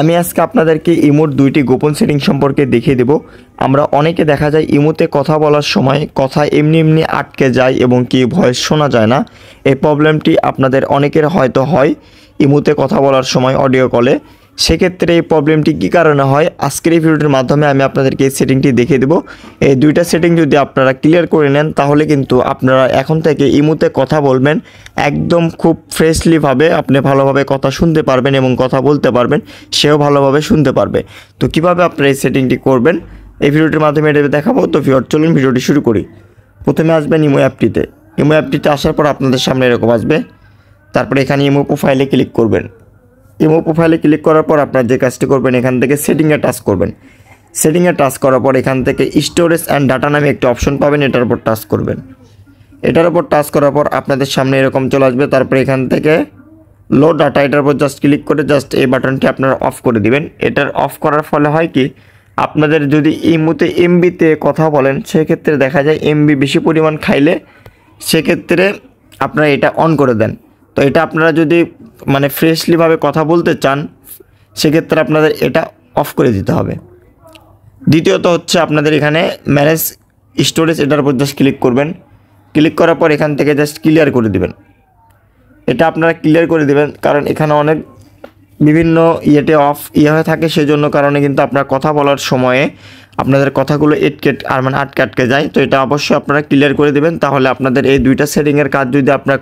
আমি আজকে আপনাদেরকে ইমোর দুইটি গোপন সেটিং সম্পর্কে দেখিয়ে দেব। আমরা অনেকে দেখা যায় ইমোতে কথা বলার সময় কথা এমনি এমনি আটকে যায় এবং কি ভয়েস শোনা যায় না। এই প্রবলেমটি আপনাদের অনেকের হয়তো হয় ইমোতে কথা বলার সময় অডিও কলে। সেক্ষেত্রে এই প্রবলেমটি কী কারণে হয় আজকের এই ভিডিওটির মাধ্যমে আমি আপনাদেরকে এই সেটিংটি দেখিয়ে দেবো। এই দুইটা সেটিং যদি আপনারা ক্লিয়ার করে নেন তাহলে কিন্তু আপনারা এখন থেকে ইমোতে কথা বলবেন একদম খুব ফ্রেশলিভাবে, আপনি ভালোভাবে কথা শুনতে পারবেন এবং কথা বলতে পারবেন, সেও ভালোভাবে শুনতে পারবে। তো কিভাবে আপনারা এই সেটিংটি করবেন এই ভিডিওটির মাধ্যমে এটা দেখাবো। তো ভিউয়ার চলুন ভিডিওটি শুরু করি। প্রথমে আসবেন ইমো অ্যাপটিতে। ইমো অ্যাপটিতে আসার পর আপনাদের সামনে এরকম আসবে। তারপরে এখানে ইমো প্রোফাইলে ক্লিক করবেন। ইমো প্রোফাইলে ক্লিক করার পর আপনার যে কাজটি করবেন এখান থেকে সেটিংয়ে টাচ করবেন। সেটিংয়ে টাচ করার পর এখান থেকে স্টোরেজ অ্যান্ড ডাটা নামে একটি অপশন পাবেন, এটার উপর টাচ করবেন। এটার উপর টাচ করার পর আপনাদের সামনে এরকম চলে আসবে। তারপরে এখান থেকে লো ডাটা, এটার উপর জাস্ট ক্লিক করে জাস্ট এই বাটনটি আপনারা অফ করে দিবেন। এটার অফ করার ফলে হয় কি, আপনাদের যদি ইমোতে এমবিতে কথা বলেন সেক্ষেত্রে দেখা যায় এমবি বেশি পরিমাণ খাইলে সেক্ষেত্রে আপনারা এটা অন করে দেন। তো এটা আপনারা যদি মানে ফ্রেশলিভাবে কথা বলতে চান সেক্ষেত্রে আপনাদের এটা অফ করে দিতে হবে। দ্বিতীয়ত হচ্ছে আপনাদের এখানে ম্যানেজ স্টোরেজ, এটার উপর জাস্ট ক্লিক করবেন। ক্লিক করার পর এখান থেকে জাস্ট ক্লিয়ার করে দিবেন। এটা আপনারা ক্লিয়ার করে দিবেন কারণ এখানে অনেক বিভিন্ন ইয়েতে অফ হয়ে থাকে, সেজন্য কারণে কিন্তু আপনার কথা বলার সময়ে আপনাদের কথাগুলো আটকে যায়। তো এটা অবশ্যই আপনারা ক্লিয়ার করে দেবেন। তাহলে আপনাদের এই দুইটা সেটিংয়ের কাজ যদি আপনারা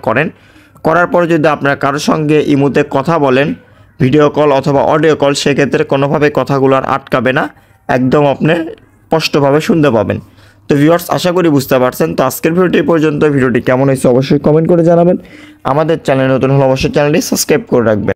করার পর যদি আপনারা কারোর সঙ্গে ইমোতে কথা বলেন ভিডিও কল অথবা অডিও কল, সেক্ষেত্রে কোনোভাবে কথাগুলো আর আটকাবে না, একদম আপনি স্পষ্টভাবে শুনতে পাবেন। তো ভিউয়ার্স, আশা করি বুঝতে পারছেন। তো আজকের ভিডিওটি পর্যন্ত। ভিডিওটি কেমন হয়েছে অবশ্যই কমেন্ট করে জানাবেন। আমাদের চ্যানেল নতুন হলে অবশ্যই চ্যানেলটি সাবস্ক্রাইব করে রাখবেন।